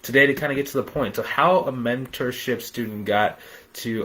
today to kind of get to the point. So how a mentorship student got they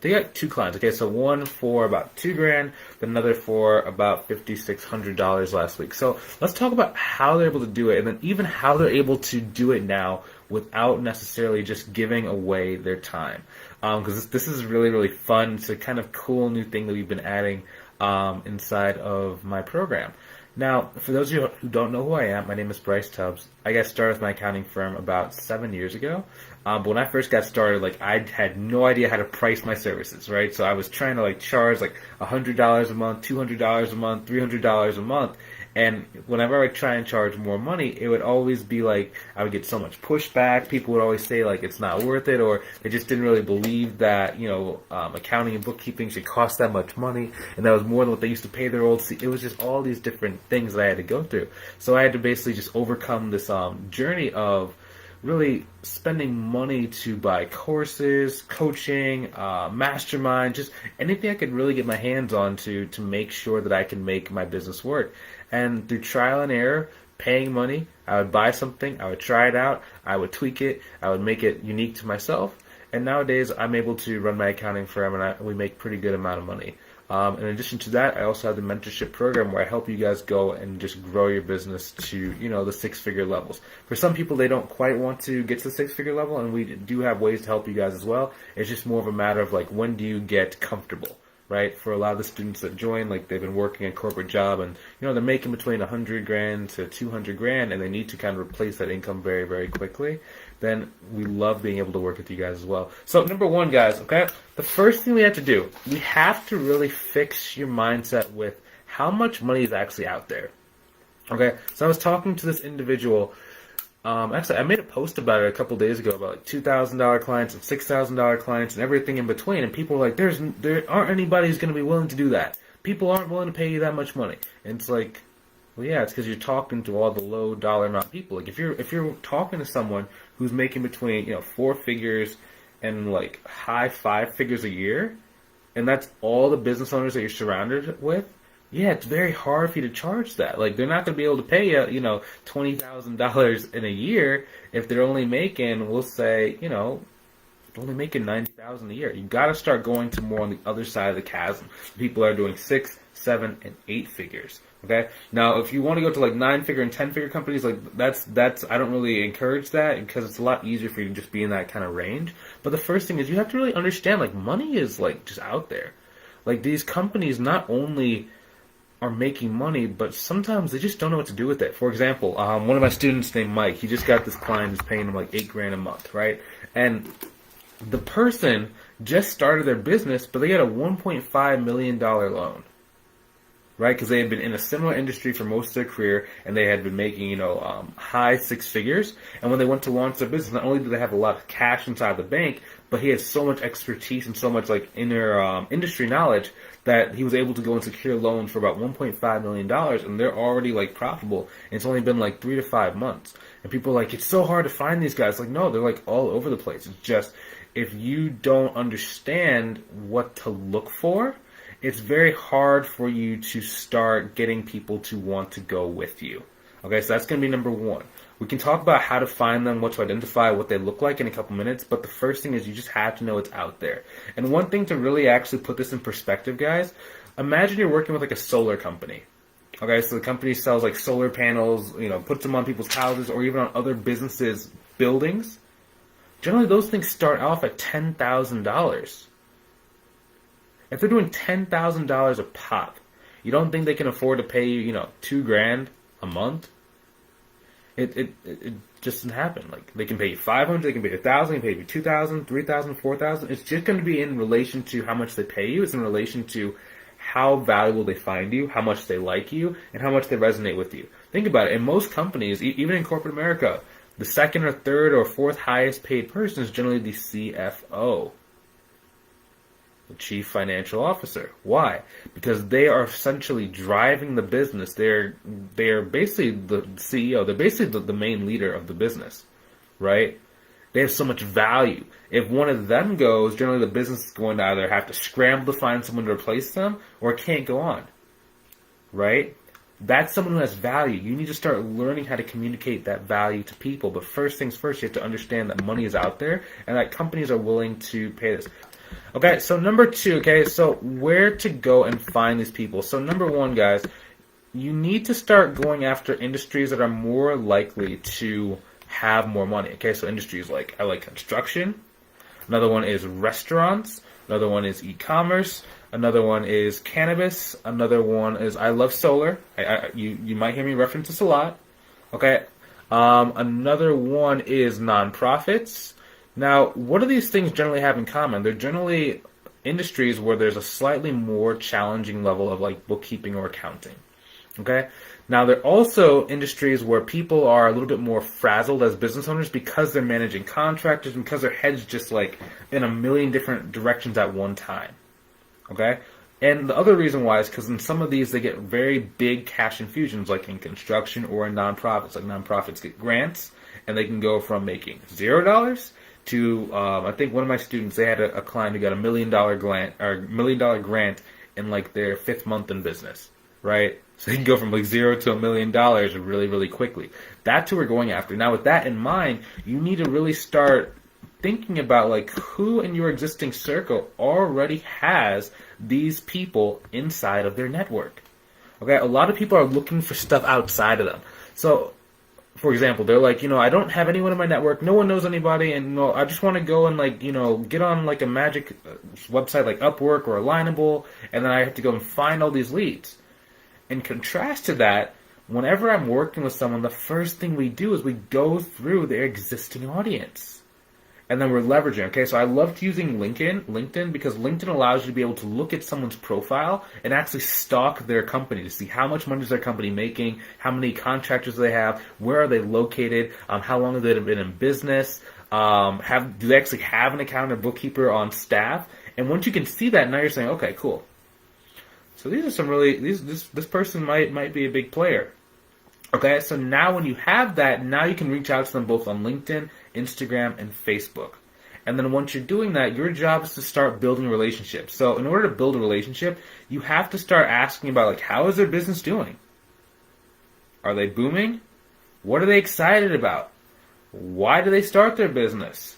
got two clients. Okay, so one for about $2,000, another for about $5,600 last week. So let's talk about how they're able to do it, and then even how they're able to do it now without necessarily just giving away their time. Because this is really, really fun. It's a kind of cool new thing that we've been adding inside of my program. Now, for those of you who don't know who I am, my name is Bryce Tubbs. I got started with my accounting firm about 7 years ago. But when I first got started, I had no idea how to price my services, right? So I was trying to charge $100 a month, $200 a month, $300 a month. And whenever I try and charge more money, it would always be I would get so much pushback. People would always say it's not worth it, or they just didn't really believe that accounting and bookkeeping should cost that much money, and that was more than what they used to pay their old. It was just all these different things that I had to go through. So I had to basically just overcome this journey of really spending money to buy courses, coaching, mastermind, just anything I could really get my hands on to make sure that I can make my business work. And through trial and error, paying money, I would buy something, I would try it out, I would tweak it, I would make it unique to myself. And nowadays, I'm able to run my accounting firm, and we make pretty good amount of money. In addition to that, I also have the mentorship program where I help you guys go and just grow your business to, the six-figure levels. For some people, they don't quite want to get to the six-figure level, and we do have ways to help you guys as well. It's just more of a matter of when do you get comfortable, right? For a lot of the students that join, they've been working a corporate job, and they're making between $100,000 to $200,000, and they need to kind of replace that income very, very quickly. Then we love being able to work with you guys as well. So number one, guys, okay, the first thing we have to do, we have to really fix your mindset with how much money is actually out there. Okay, so I was talking to this individual. Actually, I made a post about it a couple days ago about $2,000 clients and $6,000 clients and everything in between, and people were like, there aren't anybody who's going to be willing to do that. People aren't willing to pay you that much money. And it's well, yeah, it's because you're talking to all the low dollar amount people. If you're talking to someone who's making between 4 figures and high 5 figures a year, and that's all the business owners that you're surrounded with, yeah, it's very hard for you to charge that. They're not going to be able to pay you, $20,000 in a year if they're only making, we'll say, only making $90,000 a year. You got to start going to more on the other side of the chasm. People are doing 6, 7, and 8 figures. Okay. Now, if you want to go to 9-figure and 10-figure companies, that's I don't really encourage that because it's a lot easier for you to just be in that kind of range. But the first thing is you have to really understand money is just out there. These companies not only are making money, but sometimes they just don't know what to do with it. For example, one of my students named Mike, he just got this client who's paying him $8,000 a month, right? And the person just started their business, but they got a $1.5 million loan. Right, because they had been in a similar industry for most of their career, and they had been making, high 6 figures. And when they went to launch their business, not only did they have a lot of cash inside the bank, but he had so much expertise and so much inner industry knowledge that he was able to go and secure loans for about $1.5 million, and they're already profitable. And it's only been 3 to 5 months. And people are it's so hard to find these guys. No, they're all over the place. It's just if you don't understand what to look for, it's very hard for you to start getting people to want to go with you. Okay, so that's going to be number one. We can talk about how to find them, what to identify, what they look like in a couple minutes, but the first thing is you just have to know it's out there. And one thing to really actually put this in perspective, guys, imagine you're working with a solar company. Okay, so the company sells solar panels, puts them on people's houses or even on other businesses' buildings. Generally, those things start off at $10,000. If they're doing $10,000 a pop, you don't think they can afford to pay you, $2,000 a month? It just doesn't happen. They can pay you $500, they can pay you $1,000, they can pay you $2,000, $3,000, $4,000. It's just going to be in relation to how much they pay you. It's in relation to how valuable they find you, how much they like you, and how much they resonate with you. Think about it. In most companies, even in corporate America, the second or third or fourth highest paid person is generally the CFO. The Chief Financial Officer. Why? Because they are essentially driving the business. They are basically the CEO. They're basically the main leader of the business, right? They have so much value. If one of them goes, generally the business is going to either have to scramble to find someone to replace them, or it can't go on, right? That's someone who has value. You need to start learning how to communicate that value to people. But first things first, you have to understand that money is out there and that companies are willing to pay this. Okay, so number 2, okay, so where to go and find these people. So number 1, guys, you need to start going after industries that are more likely to have more money. Okay, so industries like, I like construction. Another one is restaurants. Another one is e-commerce. Another one is cannabis. Another one is I love solar. You might hear me reference this a lot. Okay. Another one is nonprofits. Now, what do these things generally have in common? They're generally industries where there's a slightly more challenging level of like bookkeeping or accounting. Okay. Now, they're also industries where people are a little bit more frazzled as business owners because they're managing contractors, because their head's just like in a million different directions at one time. Okay? And the other reason why is because in some of these they get very big cash infusions, like in construction or in nonprofits. Like nonprofits get grants, and they can go from making $0 to I think one of my students, they had a client who got $1 million grant in like their 5th month in business, right? So they can go from like 0 to $1 million really, really quickly. That's who we're going after. Now, with that in mind, you need to really start thinking about like who in your existing circle already has these people inside of their network. Okay, a lot of people are looking for stuff outside of them. So, for example, they're like, I don't have anyone in my network, no one knows anybody, and I just want to go and like, get on like a magic website like Upwork or Alignable, and then I have to go and find all these leads. In contrast to that, whenever I'm working with someone, the first thing we do is we go through their existing audience. And then we're leveraging. Okay, so I loved using LinkedIn because LinkedIn allows you to be able to look at someone's profile and actually stalk their company to see how much money is their company making, how many contractors they have, where are they located, how long have they been in business, do they actually have an accountant or bookkeeper on staff? And once you can see that, now you're saying, okay, cool. So these are some really this person might be a big player. Okay, so now when you have that, now you can reach out to them both on LinkedIn, Instagram, and Facebook. And then once you're doing that, your job is to start building relationships. So in order to build a relationship, you have to start asking about like, how is their business doing? Are they booming? What are they excited about? Why do they start their business?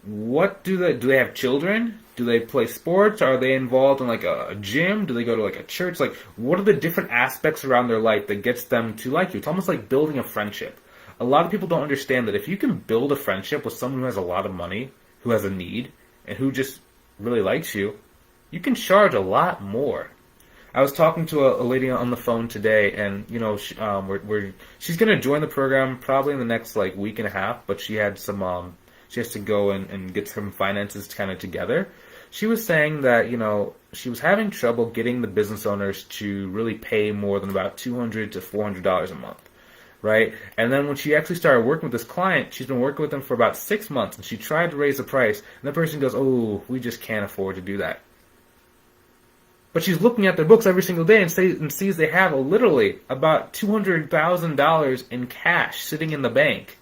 What do they have children? Do they play sports? Are they involved in like a gym? Do they go to like a church? Like, what are the different aspects around their life that gets them to like you? It's almost like building a friendship. A lot of people don't understand that if you can build a friendship with someone who has a lot of money, who has a need, and who just really likes you, you can charge a lot more. I was talking to a lady on the phone today, and she's going to join the program probably in the next like week and a half, but she had some she has to go and get some finances kind of together. She was saying that, she was having trouble getting the business owners to really pay more than about $200 to $400 a month, right? And then when she actually started working with this client, she's been working with them for about 6 months, and she tried to raise the price, and the person goes, oh, we just can't afford to do that. But she's looking at their books every single day and sees they have literally about $200,000 in cash sitting in the bank.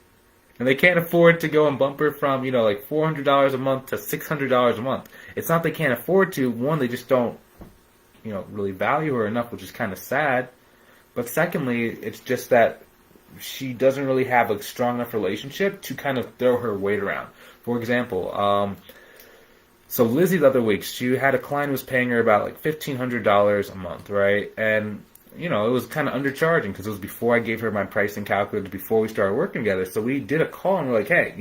And they can't afford to go and bump her from, like $400 a month to $600 a month. It's not they can't afford to. One, they just don't, really value her enough, which is kind of sad. But secondly, it's just that she doesn't really have a strong enough relationship to kind of throw her weight around. For example, so Lizzie the other week, she had a client who was paying her about like $1,500 a month, right? And it was kind of undercharging because it was before I gave her my pricing calculator, before we started working together. So we did a call and we're like, hey,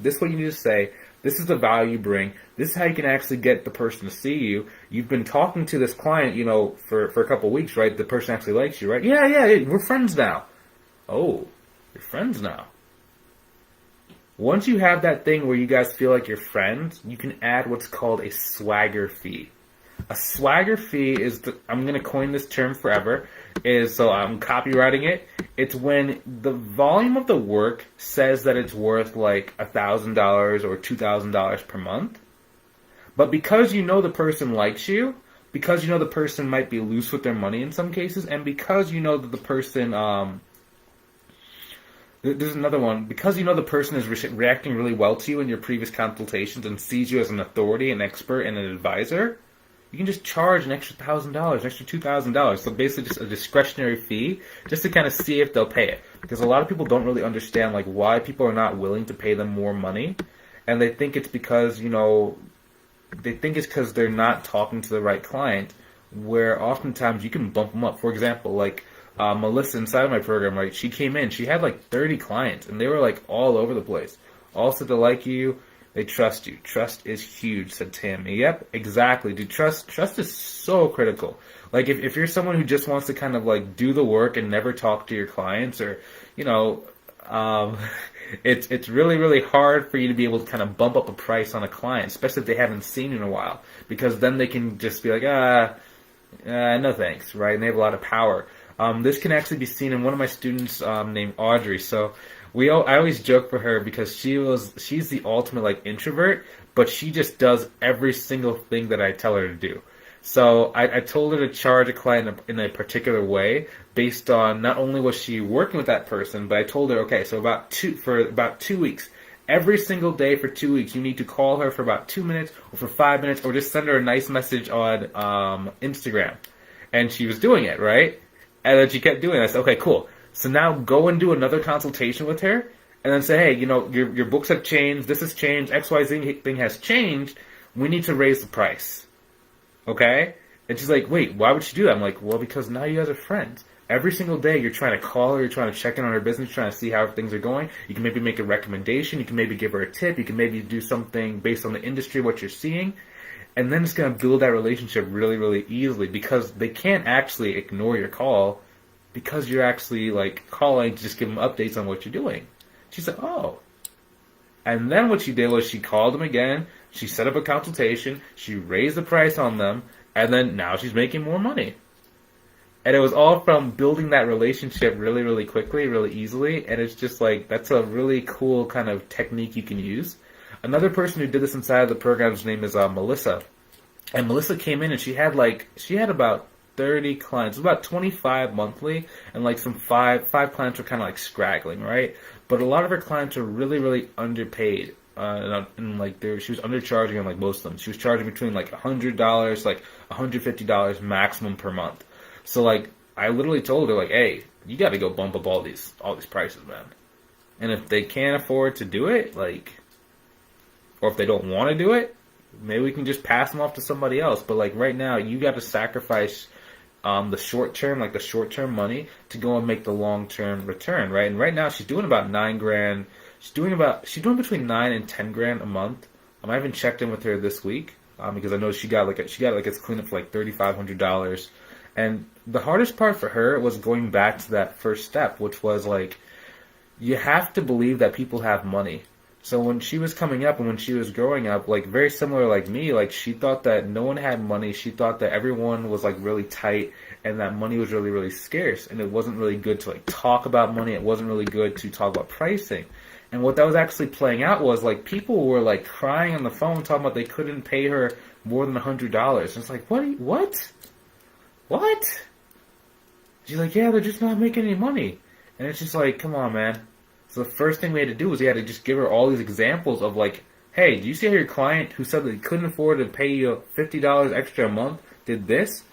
this is what you need to say. This is the value you bring. This is how you can actually get the person to see you. You've been talking to this client, for a couple of weeks, right? The person actually likes you, right? Yeah, we're friends now. Oh, you're friends now. Once you have that thing where you guys feel like you're friends, you can add what's called a swagger fee. A swagger fee is, I'm going to coin this term forever, so I'm copywriting it. It's when the volume of the work says that it's worth like $1,000 or $2,000 per month. But because the person likes you, because the person might be loose with their money in some cases, and because that the person, there's another one, because the person is reacting really well to you in your previous consultations and sees you as an authority, an expert, and an advisor, you can just charge an extra $1,000, an extra $2,000. So basically just a discretionary fee just to kind of see if they'll pay it. Because a lot of people don't really understand like why people are not willing to pay them more money. And they think it's because, they're not talking to the right client, where oftentimes you can bump them up. For example, like Melissa inside of my program, right? She came in, she had like 30 clients, and they were like all over the place. All said they like you, they trust you. Trust is huge, said Tammy. Yep, exactly. Dude, trust is so critical. Like if you're someone who just wants to kind of like do the work and never talk to your clients, or it's really, really hard for you to be able to kind of bump up a price on a client, especially if they haven't seen you in a while, because then they can just be like, no thanks, right? And they have a lot of power. This can actually be seen in one of my students named Audrey. So I always joke for her because she's the ultimate like introvert, but she just does every single thing that I tell her to do. So I told her to charge a client in a particular way based on not only was she working with that person, but I told her, okay, so for about 2 weeks, every single day for 2 weeks, you need to call her for about 2 minutes or for 5 minutes, or just send her a nice message on Instagram. And she was doing it, right? And then she kept doing it. I said, okay, cool. So now go and do another consultation with her, and then say, hey, your books have changed, this has changed, XYZ thing has changed, we need to raise the price. Okay? And she's like, wait, why would she do that? I'm like, well, because now you guys are friends. Every single day you're trying to call her, you're trying to check in on her business, trying to see how things are going. You can maybe make a recommendation, you can maybe give her a tip, you can maybe do something based on the industry, what you're seeing. And then it's going to build that relationship really, really easily, because they can't actually ignore your call because you're actually like calling to just give them updates on what you're doing. She's like, oh. And then what she did was she called them again, she set up a consultation, she raised the price on them, and then now she's making more money. And it was all from building that relationship really, really quickly, really easily, and it's just like, that's a really cool kind of technique you can use. Another person who did this inside of the program's name is Melissa. And Melissa came in and she had about 30 clients, about 25 monthly, and like some five clients were kind of like scraggling, right? But a lot of her clients are really, really underpaid. And like she was undercharging on like most of them. She was charging between like $100, like $150 maximum per month. So like I literally told her like, hey, you got to go bump up all these prices, man. And if they can't afford to do it, like, or if they don't want to do it, maybe we can just pass them off to somebody else. But like right now, you got to sacrifice the short term money to go and make the long term return, right? And right now she's doing about $9,000. She's doing between $9,000 and $10,000 a month. I haven't checked in with her this week because I know she got it's cleanup for like $3,500. And the hardest part for her was going back to that first step, which was like, you have to believe that people have money. So when she was coming up and when she was growing up, like very similar like me, like she thought that no one had money. She thought that everyone was like really tight and that money was really, really scarce. And it wasn't really good to like talk about money. It wasn't really good to talk about pricing. And what that was actually playing out was like people were like crying on the phone talking about they couldn't pay her more than $100. And it's like, what? She's like, yeah, they're just not making any money. And it's just like, come on, man. So the first thing we had to do was we had to just give her all these examples of like, hey, do you see how your client who said that they couldn't afford to pay you $50 extra a month did this?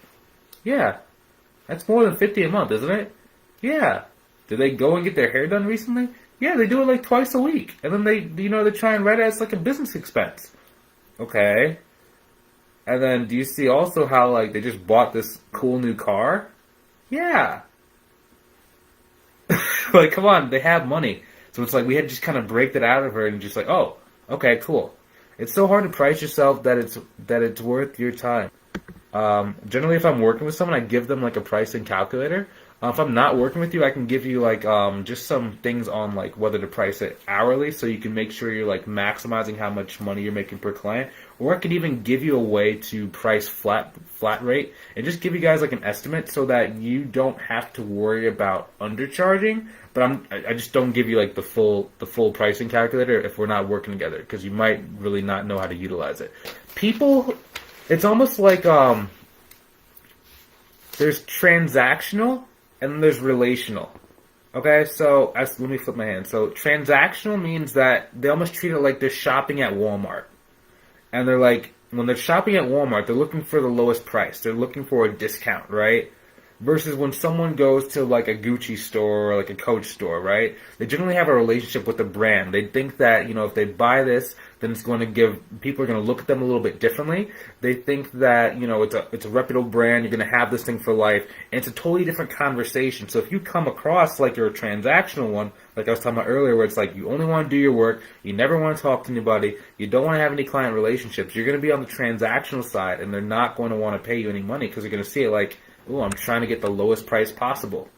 Yeah. That's more than $50 a month, isn't it? Yeah. Did they go and get their hair done recently? Yeah, they do it like twice a week. And then they try and write it as like a business expense. Okay. And then do you see also how like they just bought this cool new car? Yeah. Like, come on, they have money. So it's like we had to just kind of break that out of her and just like, oh, okay, cool. It's so hard to price yourself that it's worth your time. Generally, if I'm working with someone, I give them like a pricing calculator. If I'm not working with you, I can give you like just some things on like whether to price it hourly, so you can make sure you're like maximizing how much money you're making per client. Or I could even give you a way to price flat rate and just give you guys like an estimate so that you don't have to worry about undercharging. But I just don't give you like the full pricing calculator if we're not working together, because you might really not know how to utilize it. People, it's almost like there's transactional and there's relational. Okay, so let me flip my hand. So transactional means that they almost treat it like they're shopping at Walmart. And they're like, when they're shopping at Walmart, they're looking for the lowest price. They're looking for a discount, right? Versus when someone goes to like a Gucci store or like a Coach store, right? They generally have a relationship with the brand. They think that, if they buy this, then it's going to people are going to look at them a little bit differently. They think that, it's a reputable brand. You're going to have this thing for life. And it's a totally different conversation. So if you come across like you're a transactional one, like I was talking about earlier, where it's like you only want to do your work, you never want to talk to anybody, you don't want to have any client relationships, you're going to be on the transactional side, and they're not going to want to pay you any money because they're going to see it like, oh, I'm trying to get the lowest price possible.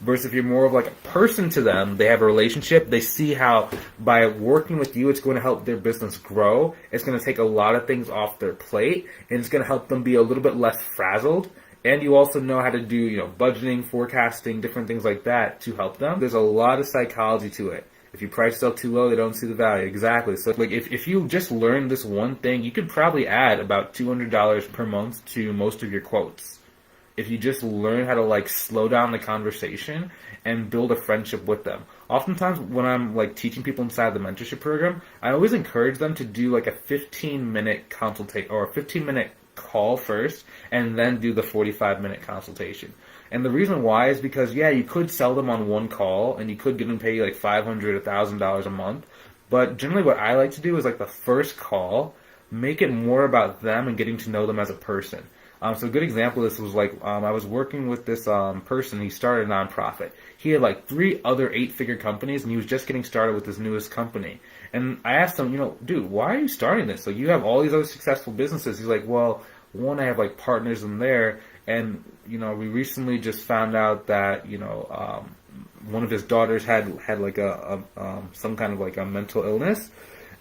Versus if you're more of like a person to them, they have a relationship, they see how by working with you, it's going to help their business grow, it's going to take a lot of things off their plate, and it's going to help them be a little bit less frazzled. And you also know how to do, budgeting, forecasting, different things like that to help them. There's a lot of psychology to it. If you price yourself too low, they don't see the value. Exactly. So like if you just learn this one thing, you could probably add about $200 per month to most of your quotes. If you just learn how to like slow down the conversation and build a friendship with them. Oftentimes when I'm like teaching people inside the mentorship program, I always encourage them to do like a 15-minute consultation or a 15-minute call first and then do the 45-minute consultation. And the reason why is because, you could sell them on one call and you could get them pay like $500, $1,000 a month. But generally what I like to do is like the first call, make it more about them and getting to know them as a person. So a good example of this was like, I was working with this person. He started a nonprofit. He had like 3 other 8-figure companies, and he was just getting started with his newest company. And I asked him, dude, why are you starting this? Like, you have all these other successful businesses. He's like, well, one, I have like partners in there, and we recently just found out that one of his daughters had like some kind of like a mental illness,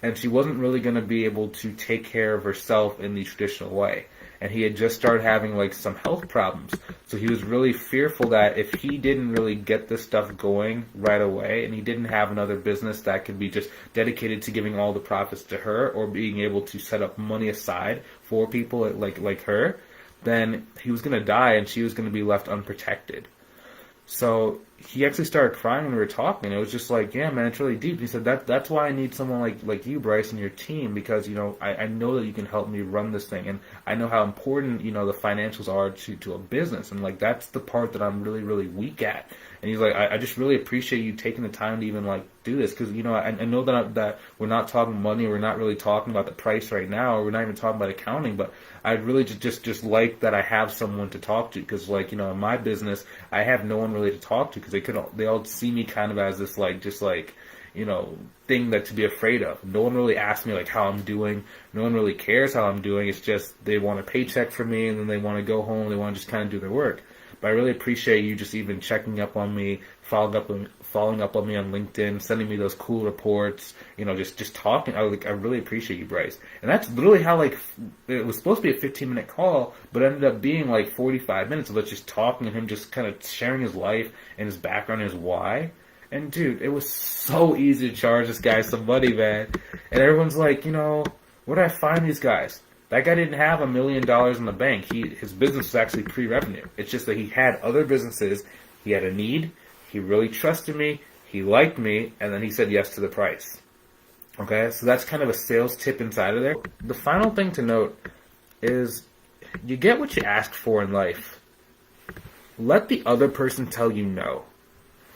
and she wasn't really going to be able to take care of herself in the traditional way. And he had just started having like some health problems. So he was really fearful that if he didn't really get this stuff going right away, and he didn't have another business that could be just dedicated to giving all the profits to her, or being able to set up money aside for people like her, then he was going to die and she was going to be left unprotected. So he actually started crying when we were talking. It was just like, yeah, man, it's really deep. He said, that's why I need someone like you, Bryce, and your team, because, I know that you can help me run this thing. And I know how important, the financials are to a business. And, like, that's the part that I'm really, really weak at. And he's like, I just really appreciate you taking the time to even, like, do this. Because, I know that we're not talking money. We're not really talking about the price right now. Or we're not even talking about accounting. But I'd really just like that I have someone to talk to. Because, like, in my business, I have no one really to talk to. Because they all see me kind of as this, like, just like, thing that to be afraid of. No one really asks me, like, how I'm doing. No one really cares how I'm doing. It's just they want a paycheck from me, and then they want to go home. They want to just kind of do their work. But I really appreciate you just even checking up on me, following up on me on LinkedIn, sending me those cool reports, just talking. I really appreciate you, Bryce. And that's literally how, like, it was supposed to be a 15-minute call, but it ended up being like 45 minutes of us just talking and him just kind of sharing his life and his background and his why. And dude, it was so easy to charge this guy some money, man. And everyone's like, where do I find these guys? That guy didn't have $1 million in the bank. His business was actually pre-revenue. It's just that he had other businesses. He had a need. He really trusted me. He liked me. And then he said yes to the price. Okay? So that's kind of a sales tip inside of there. The final thing to note is you get what you ask for in life. Let the other person tell you no.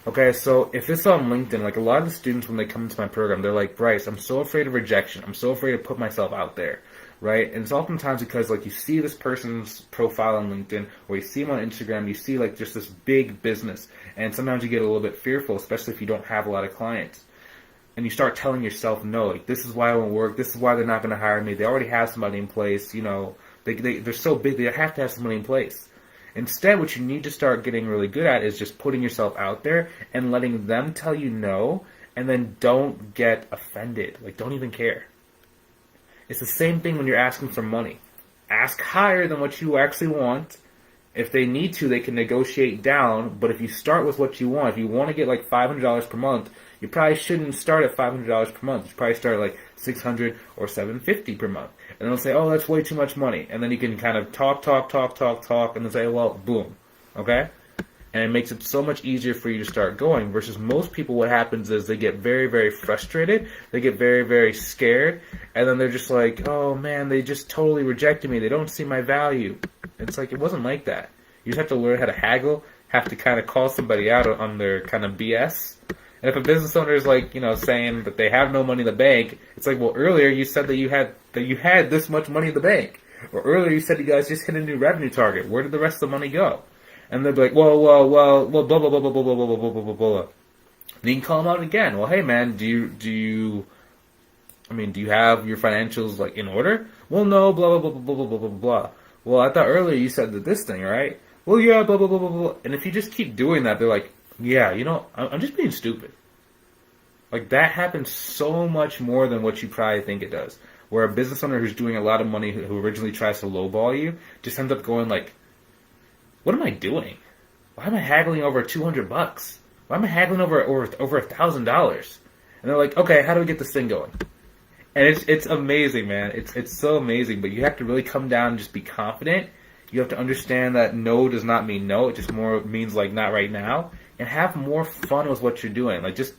Okay, so if it's on LinkedIn, like a lot of the students when they come into my program, they're like, Bryce, I'm so afraid of rejection. I'm so afraid to put myself out there. Right? And it's oftentimes because, like, you see this person's profile on LinkedIn, or you see them on Instagram, you see, like, just this big business, and sometimes you get a little bit fearful, especially if you don't have a lot of clients. And you start telling yourself, no, like, this is why I won't work, this is why they're not going to hire me, they already have somebody in place, they're so big, they have to have somebody in place. Instead, what you need to start getting really good at is just putting yourself out there and letting them tell you no, and then don't get offended. Like, don't even care. It's the same thing when you're asking for money. Ask higher than what you actually want. If they need to, they can negotiate down. But if you start with what you want, if you want to get like $500 per month, you probably shouldn't start at $500 per month. You should probably start at like $600 or $750 per month. And they'll say, oh, that's way too much money. And then you can kind of talk, and then say, well, boom. Okay? and it makes it so much easier for you to start going. Versus most people, what happens is they get very, very frustrated, they get very, very scared, and then they're just like, oh man, they just totally rejected me, they don't see my value. It's like, it wasn't like that. You just have to learn how to haggle, have to kind of call somebody out on their kind of BS. And if a business owner is like, saying that they have no money in the bank, it's like, well, earlier you said that you had this much money in the bank. Or earlier you said you guys just hit a new revenue target. Where did the rest of the money go? And they'll be like, well, blah, blah, blah, blah, blah, blah, blah, blah, blah, blah, blah, blah. Then you can call them out again. Well, hey man, do you have your financials like in order? Well, no, blah, blah, blah, blah, blah, blah, blah, blah. Well, I thought earlier you said that this thing, right? Well, yeah, blah, blah, blah, blah, blah. And if you just keep doing that, they're like, yeah, I'm just being stupid. Like, that happens so much more than what you probably think it does. Where a business owner who's doing a lot of money, who originally tries to lowball you, just ends up going like, what am I doing? Why am I haggling over $200? Why am I haggling over $1,000? And they're like, okay, how do we get this thing going? And it's amazing, man. It's so amazing. But you have to really come down and just be confident. You have to understand that no does not mean no. It just more means like not right now. And have more fun with what you're doing. Like just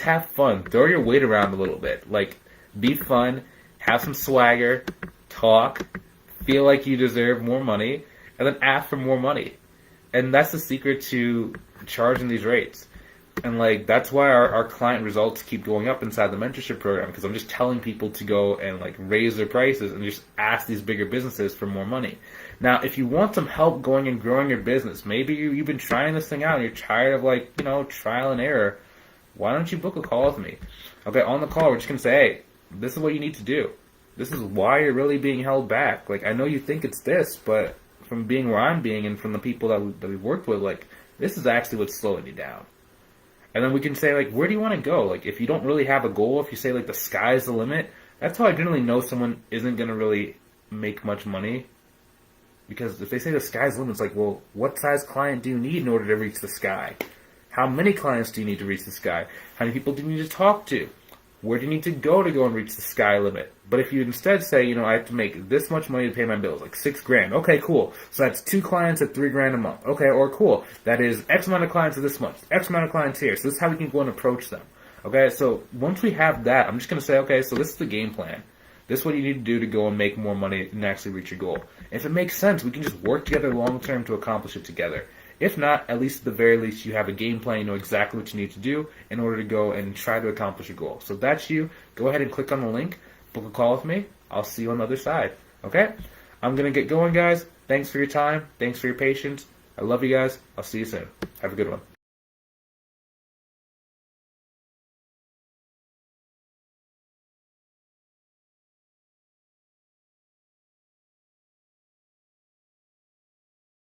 have fun. Throw your weight around a little bit. Like, be fun. Have some swagger. Talk. Feel like you deserve more money. And then ask for more money. And that's the secret to charging these rates. And like, that's why our client results keep going up inside the mentorship program, because I'm just telling people to go and like raise their prices and just ask these bigger businesses for more money. Now, if you want some help going and growing your business, maybe you've been trying this thing out and you're tired of like, trial and error, why don't you book a call with me? Okay, on the call, we're just going to say, hey, this is what you need to do. This is why you're really being held back. Like, I know you think it's this, but from being where I'm being and from the people that we've worked with, like, this is actually what's slowing you down. And then we can say, like, where do you want to go? Like, if you don't really have a goal, if you say, like, the sky's the limit, that's how I generally know someone isn't going to really make much money. Because if they say the sky's the limit, it's like, well, what size client do you need in order to reach the sky? How many clients do you need to reach the sky? How many people do you need to talk to? Where do you need to go and reach the sky limit? But if you instead say, I have to make this much money to pay my bills, like $6,000. Okay, cool. So that's 2 clients at $3,000 a month. Okay, or cool. That is X amount of clients at this month, X amount of clients here. So this is how we can go and approach them. Okay, so once we have that, I'm just going to say, okay, so this is the game plan. This is what you need to do to go and make more money and actually reach your goal. If it makes sense, we can just work together long term to accomplish it together. If not, at least at the very least, you have a game plan. You know exactly what you need to do in order to go and try to accomplish your goal. So if that's you, go ahead and click on the link, book a call with me. I'll see you on the other side. Okay? I'm going to get going, guys. Thanks for your time. Thanks for your patience. I love you guys. I'll see you soon. Have a good one.